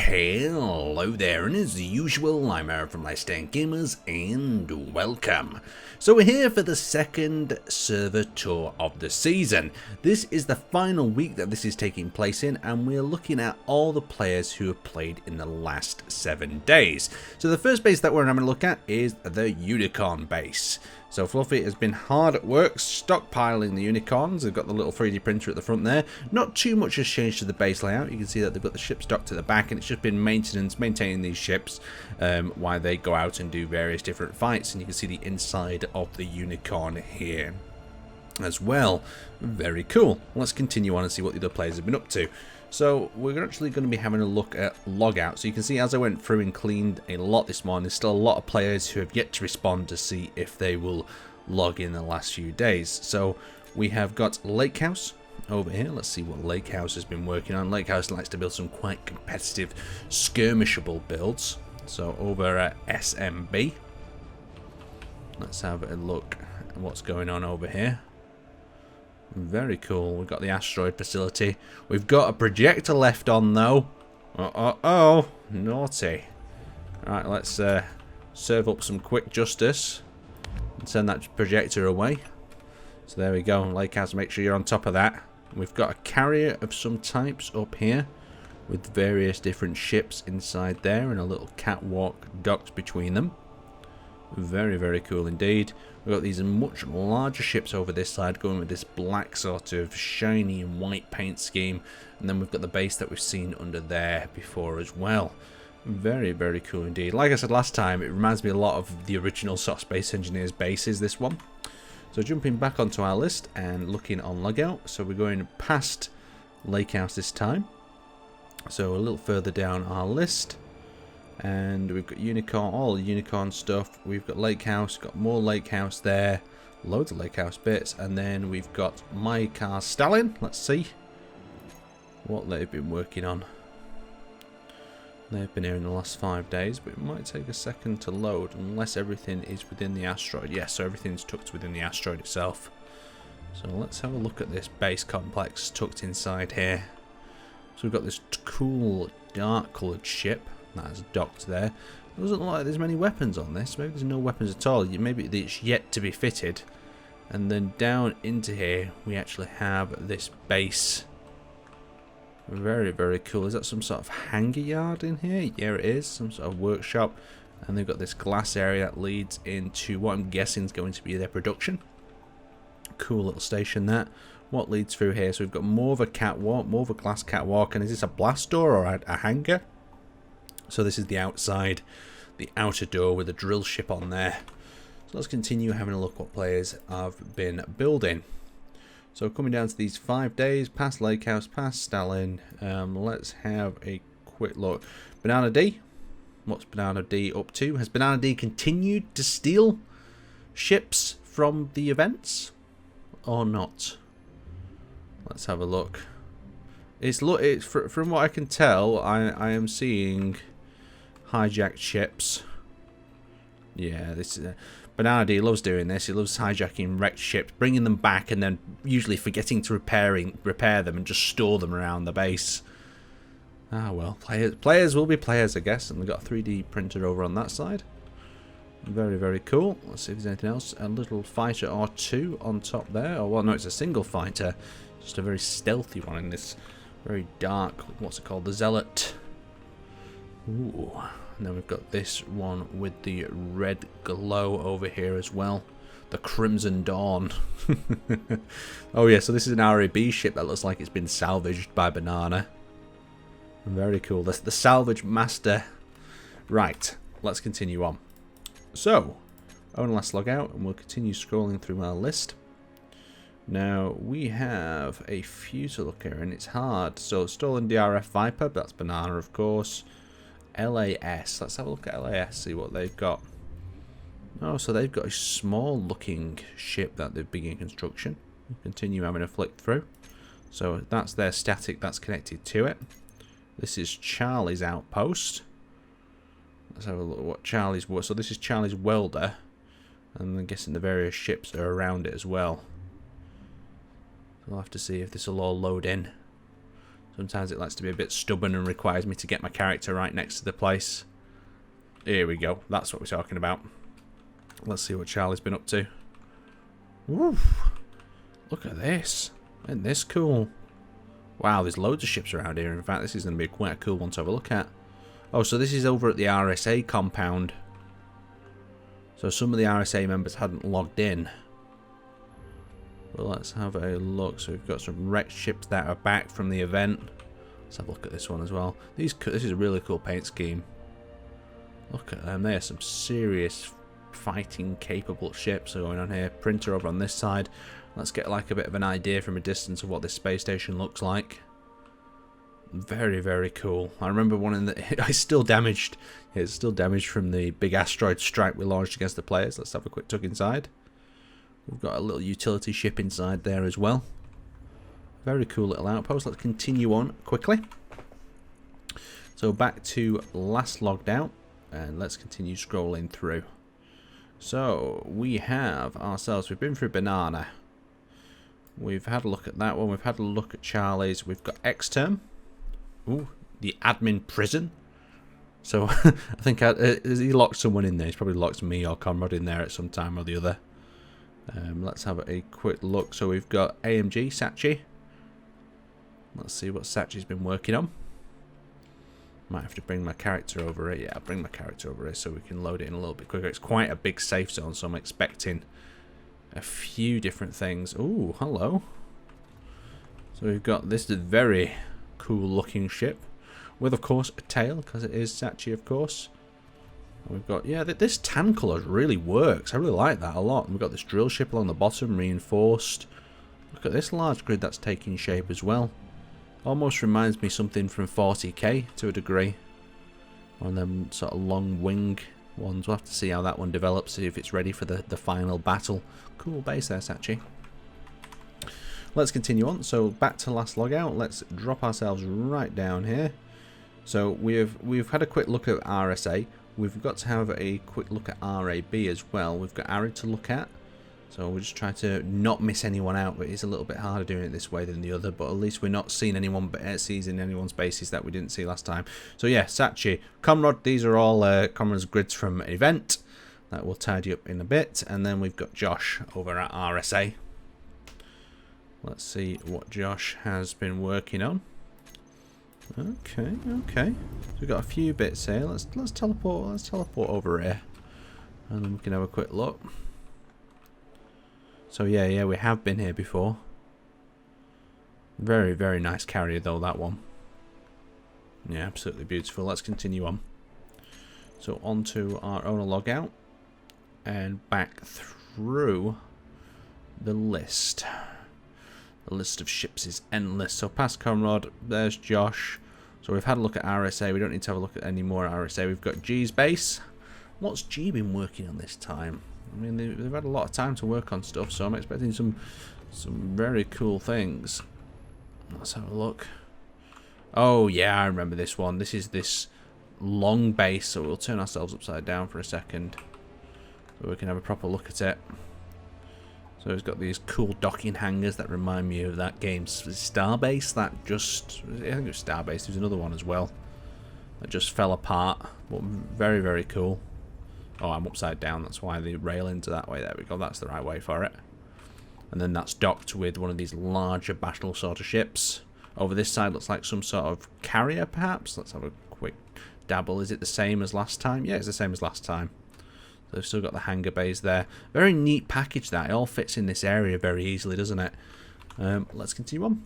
Hello there, and as usual, I'm Aaron from Laststandgamers, and welcome. So we're here for the second server tour of the season. This is the final week that this is taking place in, and we're looking at all the players who have played in the last 7 days. So the first base that we're having a look at is the Unicorn base. So Fluffy has been hard at work stockpiling the unicorns. They've got the little 3D printer at the front there. Not too much has changed to the base layout. You can see that they've got the ship docked at the back, and it's just been maintaining these ships while they go out and do various different fights. And you can see the inside of the unicorn here as well. Very cool. Let's continue on and see what the other players have been up to. So we're actually going to be having a look at logout. So you can see as I went through and cleaned a lot this morning, there's still a lot of players who have yet to respond to see if they will log in the last few days. So we have got Lake House over here. Let's see what Lake House has been working on. Lake House likes to build some quite competitive skirmishable builds. So over at SMB, let's have a look at what's going on over here. Very cool. We've got the asteroid facility. We've got a projector left on though. Oh, naughty. Alright, let's serve up some quick justice and send that projector away. So there we go. Lake House, make sure you're on top of that. We've got a carrier of some types up here with various different ships inside there and a little catwalk docked between them. Very, very cool indeed. We've got these much larger ships over this side going with this black sort of shiny and white paint scheme. And then we've got the base that we've seen under there before as well. Very, very cool indeed. Like I said last time, it reminds me a lot of the original sort of Space Engineers bases, this one. So jumping back onto our list and looking on logout. So we're going past Lake House this time. So a little further down our list. And we've got unicorn, all the unicorn stuff. We've got Lake House, got more Lake House there, loads of Lake House bits, and then we've got My Car Stallion. Let's see what they've been working on. They've been here in the last 5 days, but it might take a second to load unless everything is within the asteroid. Yes, so everything's tucked within the asteroid itself. So let's have a look at this base complex tucked inside here. So we've got this cool dark coloured ship that's docked there. It doesn't look like there's many weapons on this. Maybe there's no weapons at all. Maybe it's yet to be fitted. And then down into here we actually have this base. Very, very cool. Is that some sort of hangar yard in here? Yeah, it is. Some sort of workshop. And they've got this glass area that leads into what I'm guessing is going to be their production. Cool little station that. What leads through here? So we've got more of a catwalk, more of a glass catwalk. And is this a blast door or a hangar? So this is the outside, the outer door with a drill ship on there. So let's continue having a look what players have been building. So coming down to these 5 days, past Lake House, past Stalin. Let's have a quick look. Banana D. What's Banana D up to? Has Banana D continued to steal ships from the events or not? Let's have a look. It's from what I can tell, I am seeing hijacked ships. Yeah, this is Banana D loves doing this. He loves hijacking wrecked ships, bringing them back, and then usually forgetting to repair them and just store them around the base. Ah well, players will be players, I guess. And we've got a 3D printer over on that side. Very, very cool. Let's see if there's anything else. A little fighter or two on top there. Oh well, no, it's a single fighter. Just a very stealthy one in this very dark, what's it called? The Zealot. Ooh. And then we've got this one with the red glow over here as well. The Crimson Dawn. Oh yeah, so this is an RAB ship that looks like it's been salvaged by Banana. Very cool. That's the salvage master. Right, let's continue on. So, own last logout, and we'll continue scrolling through our list. Now, we have a few to look at, and it's hard. So, stolen DRF Viper, that's Banana, of course. LAS, let's have a look at LAS, see what they've got. Oh, so they've got a small-looking ship that they've begun construction. We'll continue having a flick through. So, that's their static that's connected to it. This is Charlie's outpost. Let's have a look at what Charlie's was. So, this is Charlie's welder. And I'm guessing the various ships are around it as well. We'll have to see if this will all load in. Sometimes it likes to be a bit stubborn and requires me to get my character right next to the place. Here we go. That's what we're talking about. Let's see what Charlie's been up to. Oof. Look at this. Isn't this cool? Wow, there's loads of ships around here. In fact, this is going to be quite a cool one to have a look at. Oh, so this is over at the RSA compound. So some of the RSA members hadn't logged in. Well, let's have a look. So we've got some wrecked ships that are back from the event. Let's have a look at this one as well. This is a really cool paint scheme. Look at them. They are some serious fighting capable ships going on here. Printer over on this side. Let's get like a bit of an idea from a distance of what this space station looks like. Very, very cool. I remember one in the... It's still damaged. It's still damaged from the big asteroid strike we launched against the players. Let's have a quick look inside. We've got a little utility ship inside there as well. Very cool little outpost. Let's continue on quickly. So back to last logged out. And let's continue scrolling through. So we have ourselves... We've been through Banana. We've had a look at that one. We've had a look at Charlie's. We've got Exterm. Ooh, the admin prison. So I think he locked someone in there. He's probably locked me or Conrad in there at some time or the other. Let's have a quick look. So we've got AMG, Sachi. Let's see what Sachi's been working on. Might have to bring my character over here. Yeah, I'll bring my character over here so we can load it in a little bit quicker. It's quite a big safe zone, so I'm expecting a few different things. Ooh, hello. So we've got this very cool looking ship with, of course, a tail, because it is Sachi, of course. And we've got, yeah, this tan colour really works. I really like that a lot. And we've got this drill ship along the bottom, reinforced. Look at this large grid that's taking shape as well. Almost reminds me something from 40k to a degree. One of them sort of long wing ones. We'll have to see how that one develops, see if it's ready for the final battle. Cool base there, Sachi. Let's continue on. So back to last logout. Let's drop ourselves right down here. So we've had a quick look at RSA. We've got to have a quick look at RAB as well. We've got Arid to look at. So we'll just try to not miss anyone out, but it's a little bit harder doing it this way than the other. But at least we're not seeing anyone seizing anyone's bases that we didn't see last time. So yeah, Sachi, Conrad, these are all Conrad's grids from an event. That will tidy up in a bit. And then we've got Josh over at RSA. Let's see what Josh has been working on. Okay, okay. So we've got a few bits here. Let's teleport over here. And then we can have a quick look. So yeah, we have been here before. Very, very nice carrier though, that one. Yeah, absolutely beautiful. Let's continue on. So onto our owner logout. And back through the list. The list of ships is endless. So past Conrad, there's Josh. So we've had a look at RSA. We don't need to have a look at any more RSA. We've got G's base. What's G been working on this time? I mean, they've had a lot of time to work on stuff, so I'm expecting some very cool things. Let's have a look. Oh yeah, I remember this one. This is this long base, so we'll turn ourselves upside down for a second so we can have a proper look at it. So it's got these cool docking hangars that remind me of that game's Starbase. That just, I think it was Starbase. There's another one as well that just fell apart, but very, very cool. Oh, I'm upside down. That's why the railings are that way. There we go. That's the right way for it. And then that's docked with one of these larger battle sort of ships. Over this side looks like some sort of carrier, perhaps. Let's have a quick dabble. Is it the same as last time? Yeah, it's the same as last time. So they've still got the hangar bays there. Very neat package that. It all fits in this area very easily, doesn't it? Let's continue on.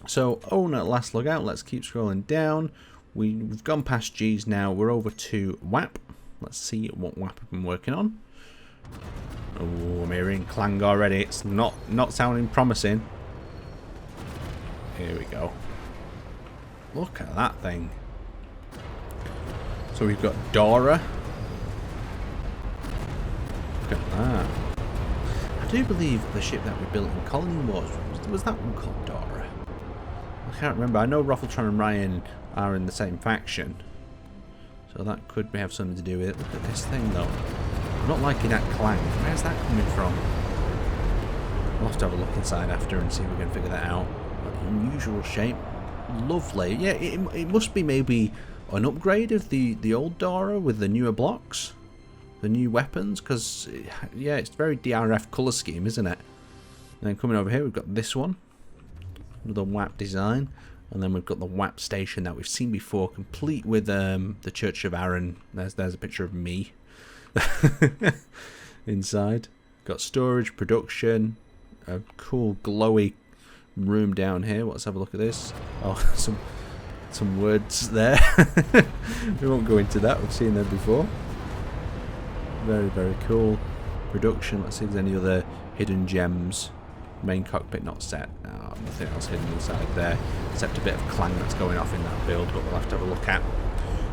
So, owner last logout. Let's keep scrolling down. We've gone past G's now. We're over to WAP. Let's see what WAP have been working on. Oh, I'm hearing clang already. It's not sounding promising. Here we go. Look at that thing. So we've got Dora. Look at that. I do believe the ship that we built in Colony Wars, was that one called Dora? I can't remember. I know Raffletron and Ryan are in the same faction. So that could have something to do with it. Look at this thing though. I'm not liking that clang. Where's that coming from? We'll have to have a look inside after and see if we can figure that out. Unusual shape. lovely. Yeah, it must be maybe an upgrade of the old Dora with the newer blocks, the new weapons, because yeah, it's very DRF colour scheme, isn't it? And then coming over here, we've got this one, another WAP design, and then we've got the WAP station that we've seen before, complete with the Church of Aaron. There's a picture of me inside. Got storage, production, a cool glowy room down here. Let's have a look at this. Oh, some words there. We won't go into that. We've seen them before. Very, very cool. Production. Let's see if there's any other hidden gems. Main cockpit not set. Oh, nothing else hidden inside there, except a bit of clang that's going off in that build, but we'll have to have a look at.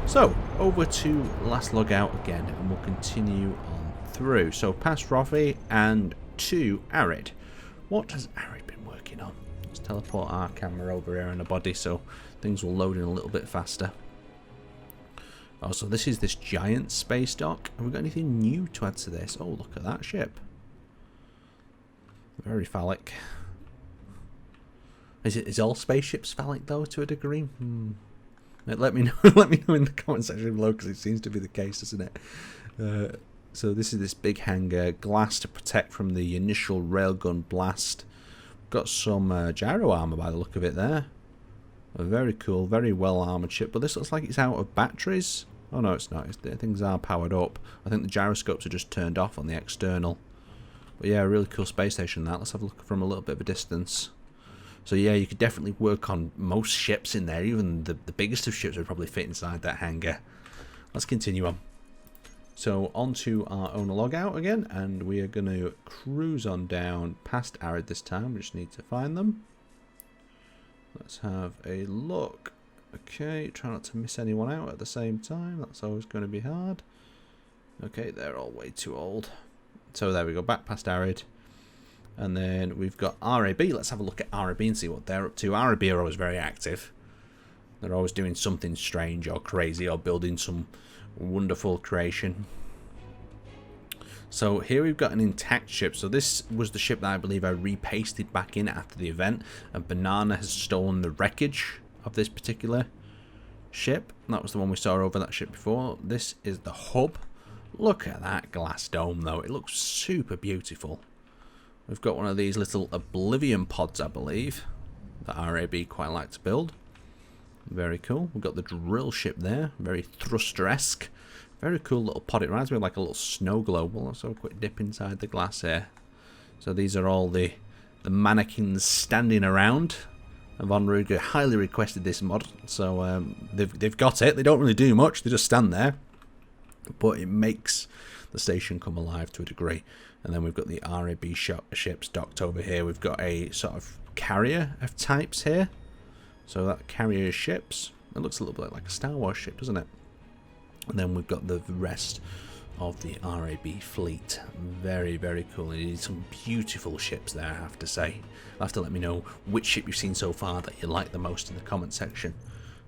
So, over to last log out again, and we'll continue on through. So, past Rofi and to Arid. What has Arid been working on? Let's teleport our camera over here in the body so things will load in a little bit faster. Oh, so this is this giant space dock. Have we got anything new to add to this? Oh, look at that ship. Very phallic. Is all spaceships phallic though, to a degree? Let me know. Let me know in the comment section below, because it seems to be the case, doesn't it? So this is this big hangar, glass to protect from the initial railgun blast. Got some gyro armor by the look of it there. A very cool, very well armored ship. But this looks like it's out of batteries. Oh no, it's not. Things are powered up. I think the gyroscopes are just turned off on the external. But yeah, a really cool space station that. Let's have a look from a little bit of a distance. So yeah, you could definitely work on most ships in there. Even the biggest of ships would probably fit inside that hangar. Let's continue on. So onto our owner logout again, and we are going to cruise on down past Arid this time. We just need to find them. Let's have a look. Okay, try not to miss anyone out at the same time. That's always going to be hard. Okay, they're all way too old. So there we go, back past Arid. And then we've got RAB. Let's have a look at RAB and see what they're up to. RAB are always very active. They're always doing something strange or crazy or building some wonderful creation. So here we've got an intact ship. So this was the ship that I believe I repasted back in after the event. And Banana has stolen the wreckage of this particular ship. That was the one we saw over that ship before. This is the hub. Look at that glass dome though. It looks super beautiful. We've got one of these little Oblivion pods, I believe, that RAB quite like to build. Very cool. We've got the drill ship there. Very thruster-esque. Very cool little pod. It reminds me of like a little snow globe. Well, let's have a quick dip inside the glass here. So these are all the mannequins standing around. And Von Ruger highly requested this mod. So they've got it. They don't really do much. They just stand there. But it makes the station come alive to a degree. And then we've got the RAB ships docked over here. We've got a sort of carrier of types here. So that carrier ships. It looks a little bit like a Star Wars ship, doesn't it? And then we've got the rest of the RAB fleet. Very, very cool. And you need some beautiful ships there, I have to say. You'll have to let me know which ship you've seen so far that you like the most in the comment section.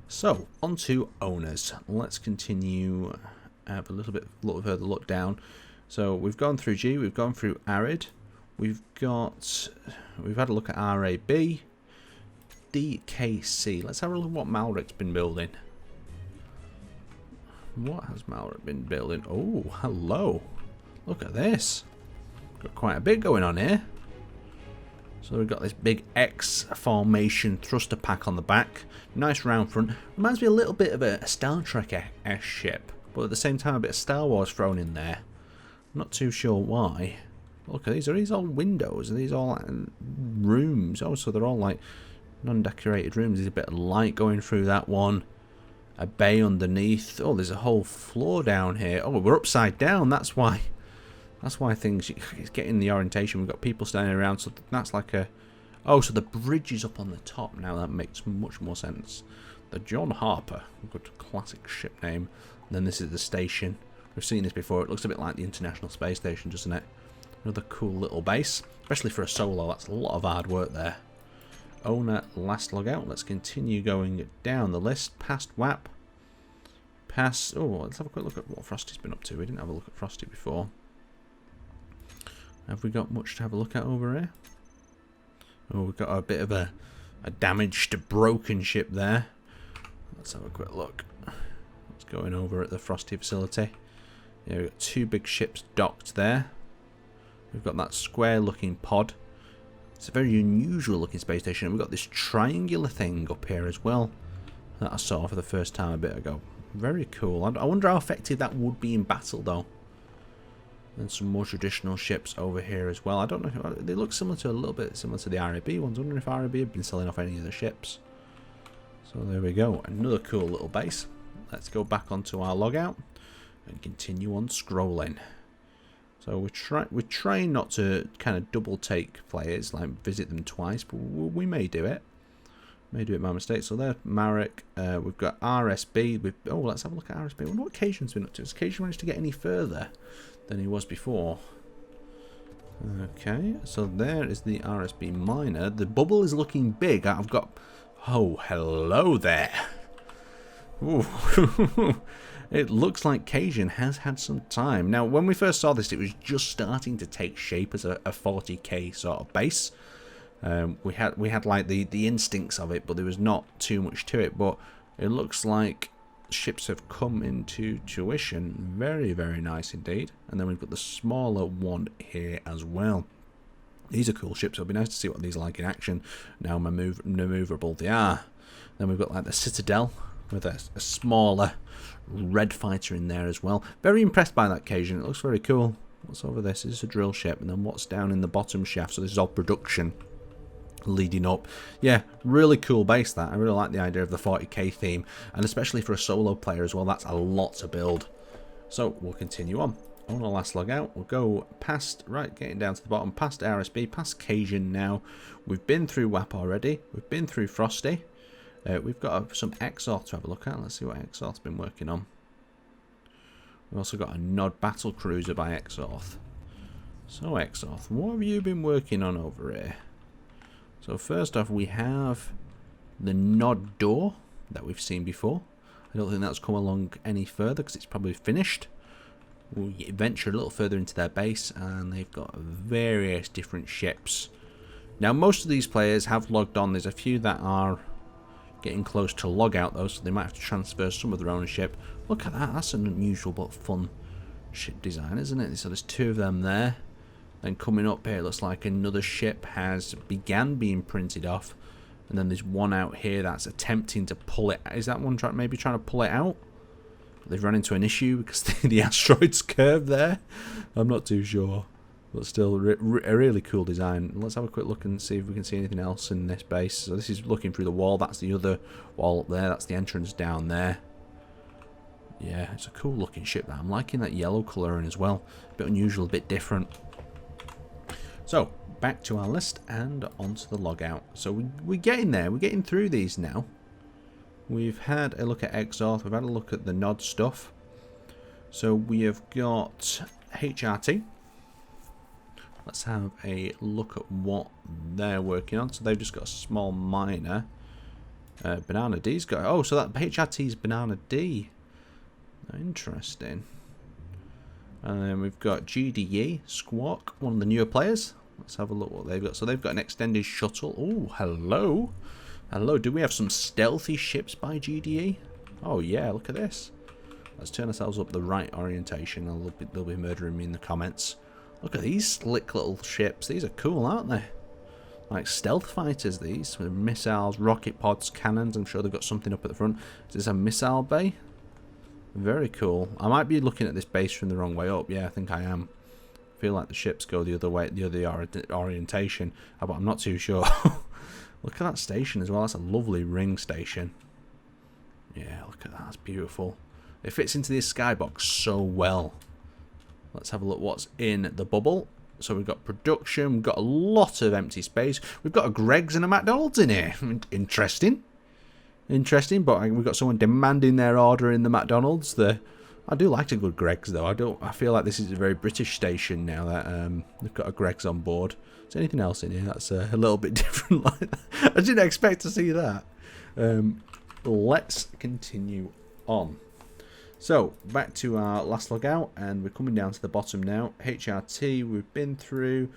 So, on to owners. Let's continue. Have a little further look down. So we've gone through G, we've gone through Arid, we've had a look at RAB, DKC. Let's have a look at what Malric's been building. What has Malric been building? Oh, hello. Look at this. Got quite a bit going on here. So we've got this big X formation thruster pack on the back. Nice round front. Reminds me a little bit of a Star Trek-esque ship, but at the same time a bit of Star Wars thrown in there. Not too sure why. Look at these. Are these all windows? Are these all rooms? Oh, so they're all like non-decorated rooms. There's a bit of light going through that one. A bay underneath. Oh, there's a whole floor down here. Oh, we're upside down. That's why things. It's getting the orientation. We've got people standing around. So that's like a. Oh, so the bridge is up on the top now. That makes much more sense. The John Harper. Good classic ship name. And then this is the station. We've seen this before. It looks a bit like the International Space Station, doesn't it? Another cool little base. Especially for a solo. That's a lot of hard work there. Owner, last logout. Let's continue going down the list. Past WAP. Past... Oh, let's have a quick look at what Frosty's been up to. We didn't have a look at Frosty before. Have we got much to have a look at over here? Oh, we've got a bit of a a damaged, broken ship there. Let's have a quick look. What's going over at the Frosty facility? Yeah, we've got 2 big ships docked there. We've got that square-looking pod. It's a very unusual looking space station. We've got this triangular thing up here as well that I saw for the first time a bit ago. Very cool. I wonder how effective that would be in battle though. And some more traditional ships over here as well. I don't know. They look similar to a little bit similar to the RAB ones. I wonder if RAB have been selling off any of the ships. So there we go. Another cool little base. Let's go back onto our logout and continue on scrolling. So we're trying not to kind of double take players, like visit them twice, but we may do it. May do it by mistake. So there's Marek. We've got RSB. Oh, let's have a look at RSB. I wonder what Cajun's been up to. Has Cajun managed to get any further than he was before? Okay, so there is the RSB miner. The bubble is looking big. I've got... Oh, hello there. Ooh. It looks like Cajun has had some time. Now, when we first saw this, it was just starting to take shape as a 40k sort of base. We had like the instincts of it, but there was not too much to it. But it looks like ships have come into tuition. Very, very nice indeed. And then we've got the smaller one here as well. These are cool ships. It'll be nice to see what these are like in action. Now maneuverable they are. Then we've got like the Citadel with a smaller red fighter in there as well. Very impressed by that Cajun. It looks very cool. What's over this? This is a drill ship. And then what's down in the bottom shaft? So this is all production leading up. Yeah, really cool base that. I really like the idea of the 40k theme. And especially for a solo player as well. That's a lot to build. So we'll continue on. On our last log out, we'll go past, right, getting down to the bottom, past RSB, past Cajun now. We've been through WAP already. We've been through Frosty. We've got some Exorth to have a look at. Let's see what Exorth's been working on. We've also got a Nod Battle Cruiser by Exorth. So Exorth, what have you been working on over here? So first off, we have the Nod Door that we've seen before. I don't think that's come along any further because it's probably finished. We'll venture a little further into their base and they've got various different ships. Now most of these players have logged on. There's a few that are getting close to log out though, so they might have to transfer some of their ownership. Look at that, that's an unusual but fun ship design, isn't it? So there's 2 of them there. Then coming up here, it looks like another ship has began being printed off. And then there's one out here that's attempting to pull it. Is that one maybe trying to pull it out? They've run into an issue because the asteroid's curved there. I'm not too sure. But still, a really cool design. Let's have a quick look and see if we can see anything else in this base. So this is looking through the wall. That's the other wall up there. That's the entrance down there. Yeah, it's a cool looking ship. I'm liking that yellow colouring as well. A bit unusual, a bit different. So, back to our list and onto the logout. So we're getting there. We're getting through these now. We've had a look at Exorth. We've had a look at the Nod stuff. So we have got HRT. Let's have a look at what they're working on. So they've just got a small miner. Banana D's got... Oh, so that HRT's Banana D. Interesting. And then we've got GDE, Squawk, one of the newer players. Let's have a look what they've got. So they've got an extended shuttle. Oh, hello. Hello, do we have some stealthy ships by GDE? Oh yeah, look at this. Let's turn ourselves up the right orientation. They'll be murdering me in the comments. Look at these slick little ships. These are cool, aren't they? Like stealth fighters, these. With missiles, rocket pods, cannons. I'm sure they've got something up at the front. Is this a missile bay? Very cool. I might be looking at this base from the wrong way up. Yeah, I think I am. I feel like the ships go the other way, the other orientation. But I'm not too sure. Look at that station as well. That's a lovely ring station. Yeah, look at that. That's beautiful. It fits into this skybox so well. Let's have a look what's in the bubble. So we've got production. We've got a lot of empty space. We've got a Greggs and a McDonald's in here. Interesting. Interesting, but we've got someone demanding their order in the McDonald's. I do like a good Greggs though. I feel like this is a very British station now that they've got a Greggs on board. Is there anything else in here that's a little bit different like that? I didn't expect to see that. Let's continue on. So, back to our last logout, and we're coming down to the bottom now. HRT, we've been through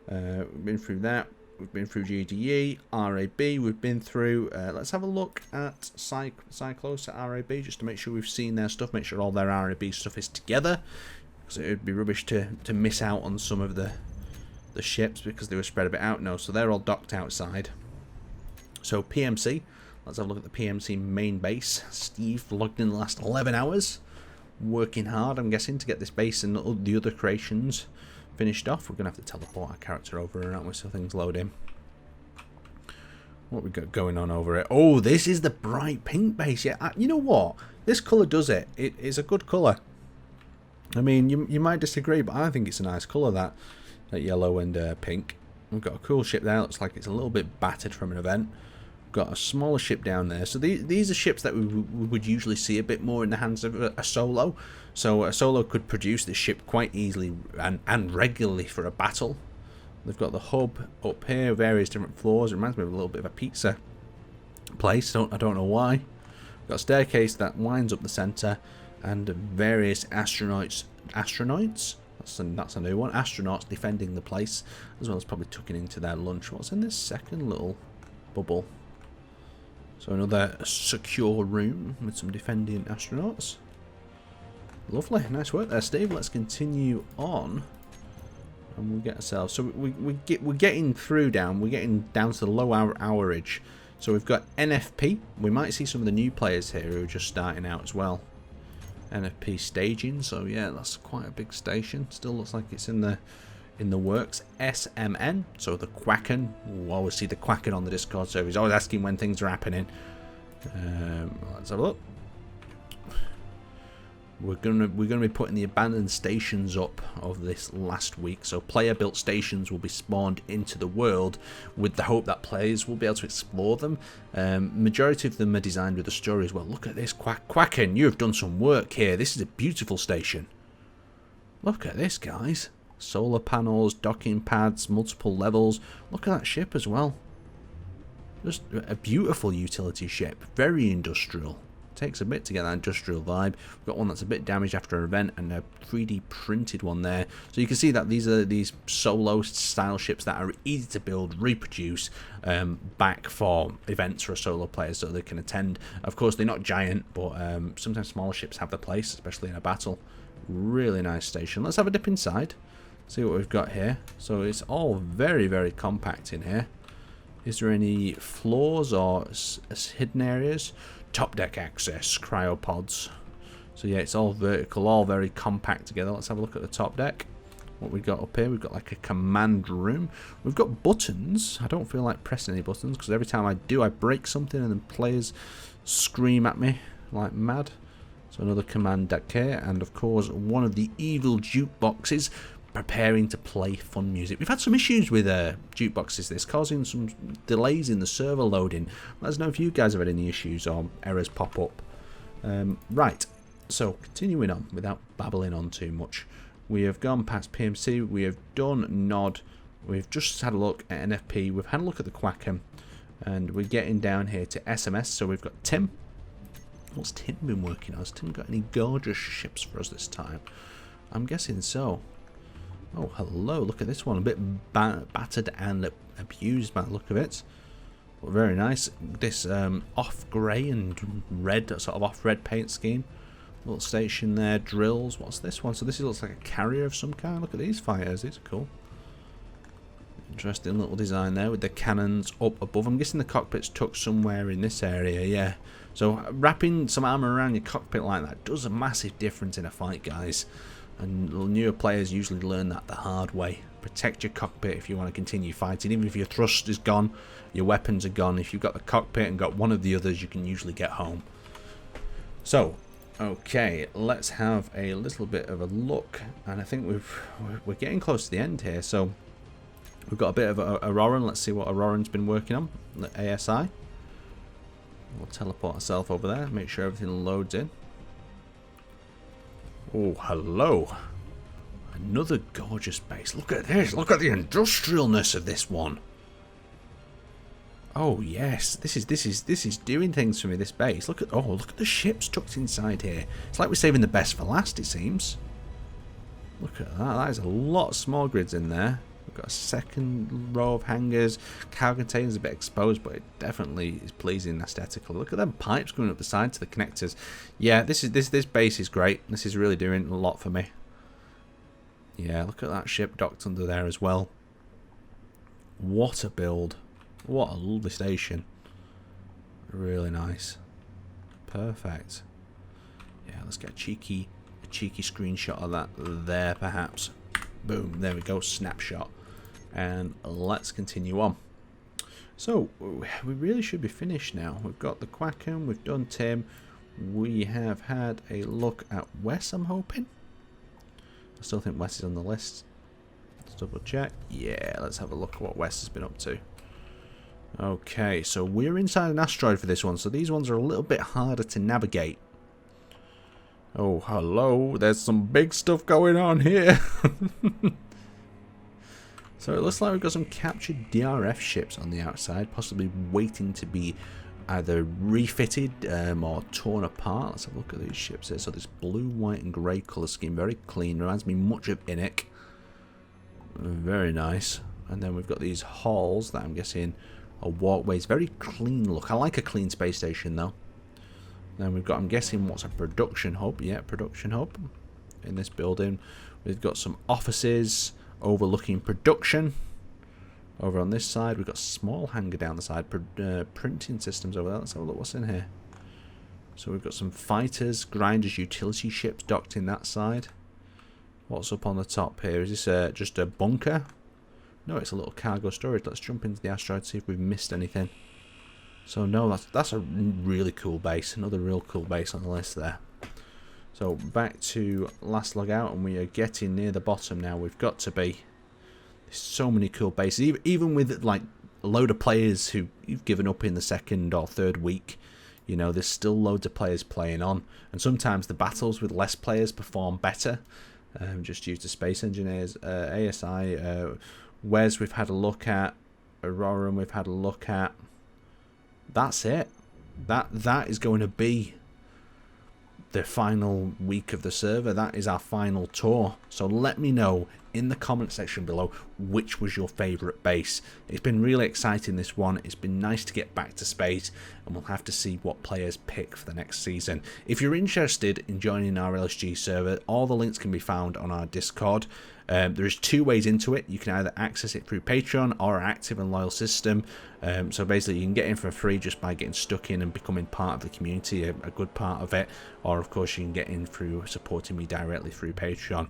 that. we've been through GDE, RAB, we've been through. Let's have a look at Cyclos at RAB just to make sure we've seen their stuff, make sure all their RAB stuff is together. Because it would be rubbish to miss out on some of the ships because they were spread a bit out. No, so they're all docked outside. So PMC, let's have a look at the PMC main base. Steve logged in the last 11 hours. Working hard, I'm guessing, to get this base and the other creations finished off. We're going to have to teleport our character over, aren't we, so things load in. What we got going on over it? Oh, this is the bright pink base. Yeah, you know what? This colour does it. It is a good colour. I mean, you might disagree, but I think it's a nice colour, that yellow and pink. We've got a cool ship there. Looks like it's a little bit battered from an event. Got a smaller ship down there, so these are ships that we would usually see a bit more in the hands of a solo. So a solo could produce this ship quite easily and regularly for a battle. They've got the hub up here, various different floors. It reminds me of a little bit of a pizza place. I don't know why. Got a staircase that winds up the centre, and various astronauts. That's a new one. Astronauts defending the place, as well as probably tucking into their lunch. What's in this second little bubble? So another secure room with some defending astronauts. Lovely, nice work there, Steve. Let's continue on, and we'll get ourselves. So we're getting through down. We're getting down to the low hourage. So we've got NFP. We might see some of the new players here who are just starting out as well. NFP staging. So yeah, that's quite a big station. Still looks like it's in the works. SMN, so the Quacken. We'll always see the Quacken on the Discord server. He's always asking when things are happening. Let's have a look. We're gonna be putting the abandoned stations up of this last week. So player built stations will be spawned into the world with the hope that players will be able to explore them. Majority of them are designed with a story as well. Look at this, Quacken. You have done some work here. This is a beautiful station. Look at this, guys. Solar panels, docking pads, multiple levels. Look at that ship as well. Just a beautiful utility ship. Very industrial. Takes a bit to get that industrial vibe. We've got one that's a bit damaged after an event, and a 3D printed one there. So you can see that these are these solo style ships that are easy to build, reproduce, back for events for a solo player so they can attend. Of course, they're not giant, but sometimes smaller ships have their place, especially in a battle. Really nice station. Let's have a dip inside. See what we've got here. So it's all very, very compact in here. Is there any floors or hidden areas? Top deck access, cryopods. So yeah, it's all vertical, all very compact together. Let's have a look at the top deck. What we got up here, we've got like a command room. We've got buttons. I don't feel like pressing any buttons because every time I do, I break something and then players scream at me like mad. So another command deck here, and of course one of the evil jukeboxes preparing to play fun music. We've had some issues with jukeboxes, this causing some delays in the server loading. Let us know if you guys have had any issues or errors pop up. Right, so continuing on without babbling on too much. We have gone past PMC, we have done Nod, we've just had a look at NFP, we've had a look at the Quacken, and we're getting down here to SMS. So we've got Tim. What's Tim been working on? Has Tim got any gorgeous ships for us this time? I'm guessing so. Oh, hello. Look at this one. A bit battered and abused by the look of it. But very nice. This off grey and red, sort of off red paint scheme. Little station there. Drills. What's this one? So this looks like a carrier of some kind. Look at these fighters. These are cool. Interesting little design there with the cannons up above. I'm guessing the cockpit's tucked somewhere in this area, yeah. So wrapping some armour around your cockpit like that does a massive difference in a fight, guys. And newer players usually learn that the hard way. Protect your cockpit if you want to continue fighting. Even if your thrust is gone, your weapons are gone. If you've got the cockpit and got one of the others, you can usually get home. So, okay, let's have a little bit of a look. And I think we're getting close to the end here. So, we've got a bit of Auroran. Let's see what Auroran's been working on. The ASI. We'll teleport ourselves over there. Make sure everything loads in. Oh, hello. Another gorgeous base. Look at this. Look at the industrialness of this one. Oh, yes. This is doing things for me, this base. Look at the ships tucked inside here. It's like we're saving the best for last, it seems. Look at that. That is a lot of small grids in there. We've got a second row of hangars. Cargo containers a bit exposed, but it definitely is pleasing aesthetically. Look at them pipes going up the side to the connectors. Yeah, this base is great. This is really doing a lot for me. Yeah, look at that ship docked under there as well. What a build. What a lovely station. Really nice. Perfect. Yeah, let's get a cheeky screenshot of that there, perhaps. Boom, there we go, snapshot. And let's continue on. So, we really should be finished now. We've got the Quackham, we've done Tim. We have had a look at Wes, I'm hoping. I still think Wes is on the list. Let's double check. Yeah, let's have a look at what Wes has been up to. Okay, so we're inside an asteroid for this one, so these ones are a little bit harder to navigate. Oh, hello, there's some big stuff going on here. So it looks like we've got some captured DRF ships on the outside, possibly waiting to be either refitted or torn apart. Let's have a look at these ships here. So this blue, white and grey colour scheme, very clean, reminds me much of Innick. Very nice. And then we've got these halls that I'm guessing are walkways, very clean look. I like a clean space station though. Then we've got, I'm guessing, what's a production hub. Yeah, production hub in this building. We've got some offices overlooking production. Over on this side, we've got a small hangar down the side. Printing systems over there. Let's have a look what's in here. So we've got some fighters, grinders, utility ships docked in that side. What's up on the top here? Is this just a bunker? No, it's a little cargo storage. Let's jump into the asteroid, see if we've missed anything. So no, that's a really cool base. Another real cool base on the list there. So back to last log out, and we are getting near the bottom now. We've got to be. There's so many cool bases, even with like a load of players who you've given up in the second or third week. You know, there's still loads of players playing on, and sometimes the battles with less players perform better. Just due to Space Engineers, ASI, Wes we've had a look at, Aurora we've had a look at. That's it. That is going to be the final week of the server. That is our final tour. So let me know in the comment section below which was your favourite base. It's been really exciting, this one. It's been nice to get back to space, and we'll have to see what players pick for the next season. If you're interested in joining our LSG server, all the links can be found on our Discord. There's two ways into it. You can either access it through Patreon or our active and loyal system. So basically you can get in for free just by getting stuck in and becoming part of the community, a good part of it. Or of course you can get in through supporting me directly through Patreon.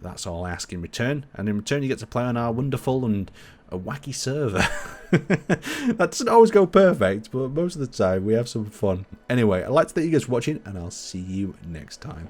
That's all I ask in return. And in return you get to play on our wonderful and a wacky server. That doesn't always go perfect, but most of the time we have some fun. Anyway, I'd like to thank you guys for watching, and I'll see you next time.